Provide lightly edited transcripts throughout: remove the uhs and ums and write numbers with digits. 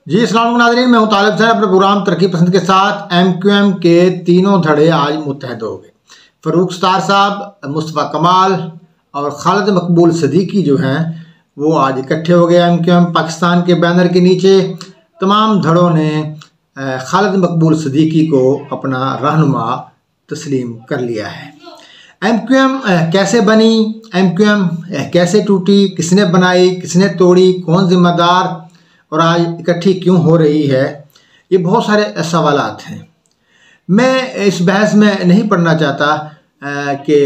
जी अस्सलाम वालेकुम नाज़रीन, मैं हूं तालिब सैन अपने प्रोग्राम तरक्की पसंद के साथ। MQM के तीनों धड़े आज मुत्तहद हो गए। फ़रूक सत्तार साहब, मुस्तफ़ा कमाल और खालिद मकबूल सदीकी जो हैं वो आज इकट्ठे हो गए। MQM पाकिस्तान के बैनर के नीचे तमाम धड़ों ने खालिद मकबूल सदीकी को अपना रहनुमा तस्लीम कर लिया है। MQM कैसे बनी, MQM कैसे टूटी, किसने बनाई, किसने तोड़ी, कौन जिम्मेदार और आज इकट्ठी क्यों हो रही है, ये बहुत सारे सवालात हैं। मैं इस बहस में नहीं पढ़ना चाहता कि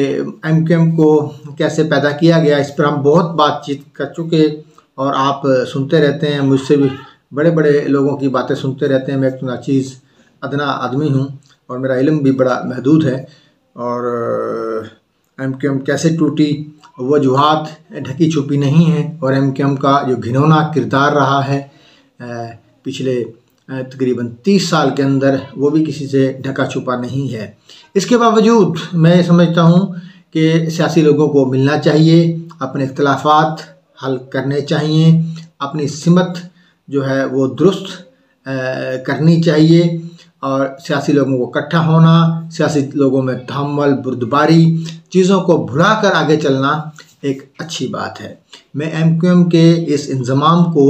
MQM को कैसे पैदा किया गया। इस पर हम बहुत बातचीत कर चुके और आप सुनते रहते हैं, मुझसे भी बड़े बड़े लोगों की बातें सुनते रहते हैं। मैं एक नाचीज़ अदना आदमी हूँ और मेरा इल्म भी बड़ा महदूद है। और MQM कैसे टूटी, वजूहात ढकी छुपी नहीं है। और MQM का जो घिनौना किरदार रहा है पिछले तकरीबन 30 साल के अंदर, वो भी किसी से ढका छुपा नहीं है। इसके बावजूद मैं समझता हूँ कि सियासी लोगों को मिलना चाहिए, अपने इख्तलाफात हल करने चाहिए, अपनी सिमत जो है वो दुरुस्त करनी चाहिए और सियासी लोगों को इकट्ठा होना, सियासी लोगों में तहम्मुल, बुर्दबारी, चीज़ों को भुला कर आगे चलना एक अच्छी बात है। मैं MQM के इस इंज़माम को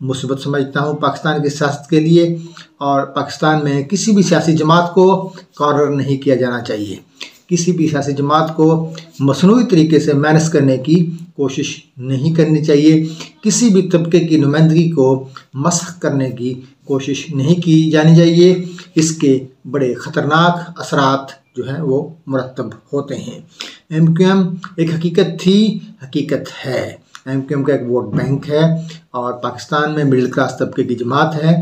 मुसीबत समझता हूँ पाकिस्तान की सियासत के लिए। और पाकिस्तान में किसी भी सियासी जमात को कॉर्नर नहीं किया जाना चाहिए, किसी भी सियासी जमात को मसनूई तरीके से मैनेज करने की कोशिश नहीं करनी चाहिए, किसी भी तबके की नुमाइंदगी को मस्ख करने की कोशिश नहीं की जानी चाहिए। इसके बड़े ख़तरनाक असरात जो हैं वो मुरतब होते हैं। MQM एक हकीकत थी, हकीकत है। MQM का एक वोट बैंक है और पाकिस्तान में मिडिल क्लास तबके की जमात है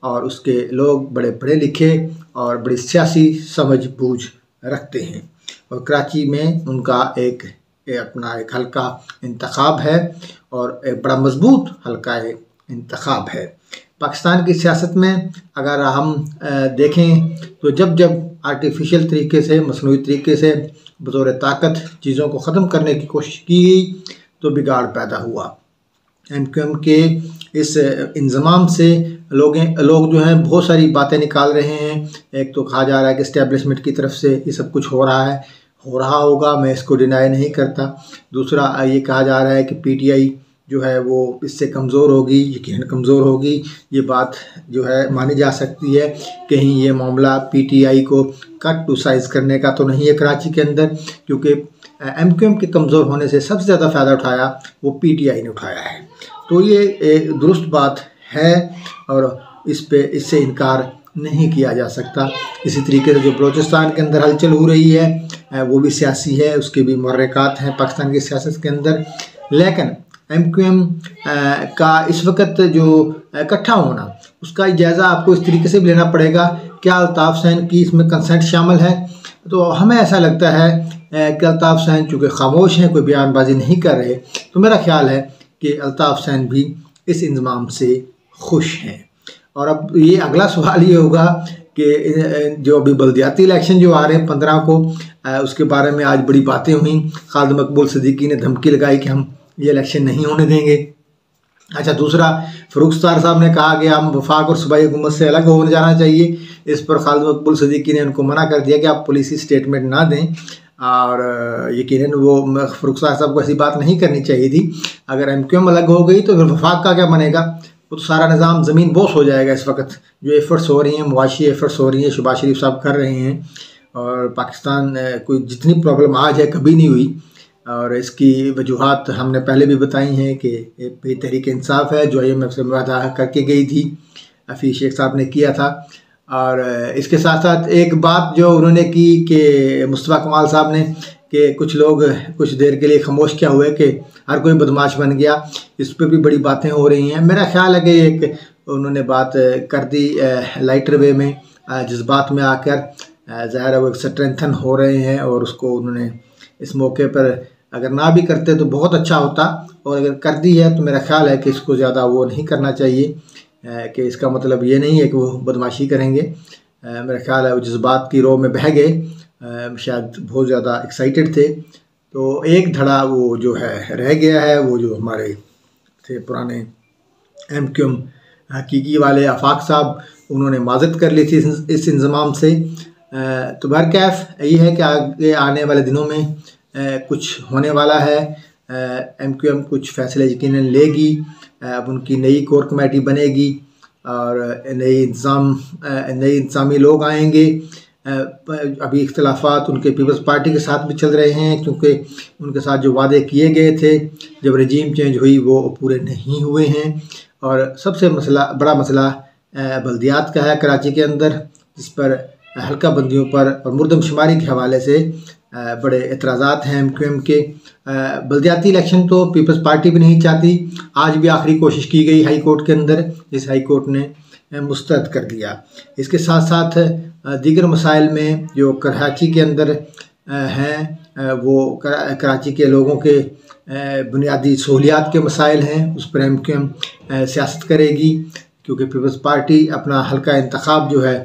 और उसके लोग बड़े पढ़े लिखे और बड़ी सियासी समझ बूझ रखते हैं। और कराची में उनका अपना एक हल्का इंतखाब है और एक बड़ा मजबूत हल्का इंतखाब है। पाकिस्तान की सियासत में अगर हम देखें तो जब जब आर्टिफिशियल तरीके से, मसनूई तरीके से बतौर ताकत चीज़ों को ख़त्म करने की कोशिश की गई तो बिगाड़ पैदा हुआ। MQM के इस इंज़माम से लोग जो हैं बहुत सारी बातें निकाल रहे हैं। एक तो कहा जा रहा है कि इस्टेब्लिशमेंट की तरफ से ये सब कुछ हो रहा है, हो रहा होगा, मैं इसको डिनाई नहीं करता। दूसरा ये कहा जा रहा है कि PTI जो है वो इससे कमज़ोर होगी, यकीनन कमज़ोर होगी। ये बात जो है मानी जा सकती है। कहीं ये मामला PTI को कट टू साइज़ करने का तो नहीं है कराची के अंदर, क्योंकि MQM के कमज़ोर होने से सबसे ज़्यादा फ़ायदा उठाया वो PTI ने उठाया है। तो ये एक दुरुस्त बात है और इससे इनकार नहीं किया जा सकता। इसी तरीके से जो बलूचिस्तान के अंदर हलचल हो रही है वो भी सियासी है, उसके भी मुहर्रिकात हैं पाकिस्तान की सियासत के अंदर। लेकिन MQM का इस वक्त जो इकट्ठा होना, उसका जायज़ा आपको इस तरीके से भी लेना पड़ेगा। क्या अल्ताफ़ सैन की इसमें कंसेंट शामिल है? तो हमें ऐसा लगता है कि अल्ताफ़ सैन चूँकि खामोश हैं, कोई बयानबाजी नहीं कर रहे, तो मेरा ख्याल है कि अल्ताफ़ सैन भी इस इंज़माम से खुश हैं। और अब ये अगला सवाल ये होगा कि जो अभी बल्दियाती इलेक्शन जो आ रहे हैं 15 को, उसके बारे में आज बड़ी बातें हुई। खालिद मकबूल सदीकी ने धमकी लगाई कि हम ये इलेक्शन नहीं होने देंगे। अच्छा, दूसरा फ़रूक सत्तार साहब ने कहा कि हम वफाक और सूबाई हुकूमत से अलग हो जाना चाहिए। इस पर खालिद मकबूल सदीकी ने उनको मना कर दिया कि आप पुलिसी स्टेटमेंट ना दें। और यकीनन वो फ़रूक सत्तार साहब को ऐसी बात नहीं करनी चाहिए थी। अगर MQM अलग हो गई तो फिर वफाक का क्या बनेगा? वो तो सारा निज़ाम ज़मीन बोस हो जाएगा। इस वक्त जो एफ़र्ट्स हो रही हैं, मुआशी एफ़र्ट्स हो रही हैं, शहबाज शरीफ साहब कर रहे हैं। और पाकिस्तान कोई जितनी प्रॉब्लम आज है कभी नहीं हुई। और इसकी वजूहात हमने पहले भी बताई हैं कि तहरीक इंसाफ है जो IMF से वादा करके गई थी, हफीज़ शेख साहब ने किया था। और इसके साथ साथ एक बात जो उन्होंने की कि मुस्तफ़ा कमाल साहब ने कि कुछ लोग कुछ देर के लिए खामोश क्या हुए कि हर कोई बदमाश बन गया, इस पर भी बड़ी बातें हो रही हैं। मेरा ख्याल है कि एक उन्होंने बात कर दी लाइटर वे में, जज्बात में आकर। ज़ाहिर है वो एक स्ट्रेंथन हो रहे हैं और उसको उन्होंने इस मौके पर अगर ना भी करते तो बहुत अच्छा होता, और अगर कर दी है तो मेरा ख्याल है कि इसको ज़्यादा वो नहीं करना चाहिए। कि इसका मतलब ये नहीं है कि वो बदमाशी करेंगे। मेरा ख्याल है वो जज्बात की रो में बह गए, शायद बहुत ज़्यादा एक्साइटेड थे। तो एक धड़ा वो जो है रह गया है, वो जो हमारे थे पुराने MQM हकीकी वाले आफाक साहब उन्होंने माजरत कर ली थी इस इंज़माम से। तो बहरकैफ यही है कि आगे आने वाले दिनों में कुछ होने वाला है। MQM कुछ फैसले यकीनन लेगी। अब उनकी नई कोर कमेटी बनेगी और नई इंतज़ामी लोग आएंगे। अभी इख्तलाफात उनके पीपल्स पार्टी के साथ भी चल रहे हैं, क्योंकि उनके साथ जो वादे किए गए थे जब रजीम चेंज हुई वो पूरे नहीं हुए हैं। और सबसे बड़ा मसला बल्दियात का है कराची के अंदर, जिस पर हल्का बंदियों पर और मुर्दमशुमारी के हवाले से बड़े एतराज़ात हैं MQM के। बल्दियाती इलेक्शन तो पीपल्स पार्टी भी नहीं चाहती। आज भी आखिरी कोशिश की गई हाई कोर्ट के अंदर, जिस हाई कोर्ट ने मुस्तरद कर दिया। इसके साथ साथ दीगर मसाइल में जो कराची के अंदर हैं वो कराची के लोगों के बुनियादी सहूलियात के मसाइल हैं, उस पर MQM सियासत करेगी, क्योंकि पीपल्स पार्टी अपना हल्का इंतखाब जो है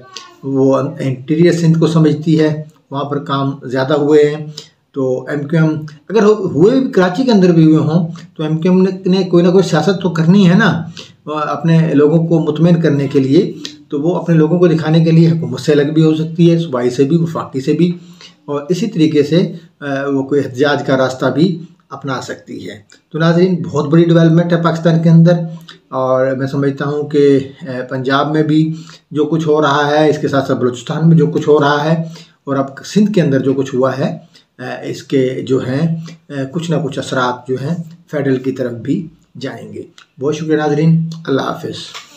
वो इंटीरियर सिंध को समझती है, वहाँ पर काम ज़्यादा हुए हैं। तो MQM अगर हुए भी कराची के अंदर भी हुए हों तो MQM ने कोई ना कोई सियासत तो करनी है ना, अपने लोगों को मुतमईन करने के लिए। तो वो अपने लोगों को दिखाने के लिए हुकूमत से अलग भी हो सकती है, सूबाई से भी, वफाकी से भी, और इसी तरीके से वो कोई एहतजाज का रास्ता भी अपना सकती है। तो नाज़रीन, बहुत बड़ी डेवलपमेंट है पाकिस्तान के अंदर, और मैं समझता हूँ कि पंजाब में भी जो कुछ हो रहा है, इसके साथ साथ बलूचिस्तान में जो कुछ हो रहा है, और अब सिंध के अंदर जो कुछ हुआ है, इसके जो हैं कुछ ना कुछ असरात जो हैं फेडरल की तरफ भी जाएंगे। बहुत शुक्रिया नाज़रीन, अल्लाह हाफ़िज़।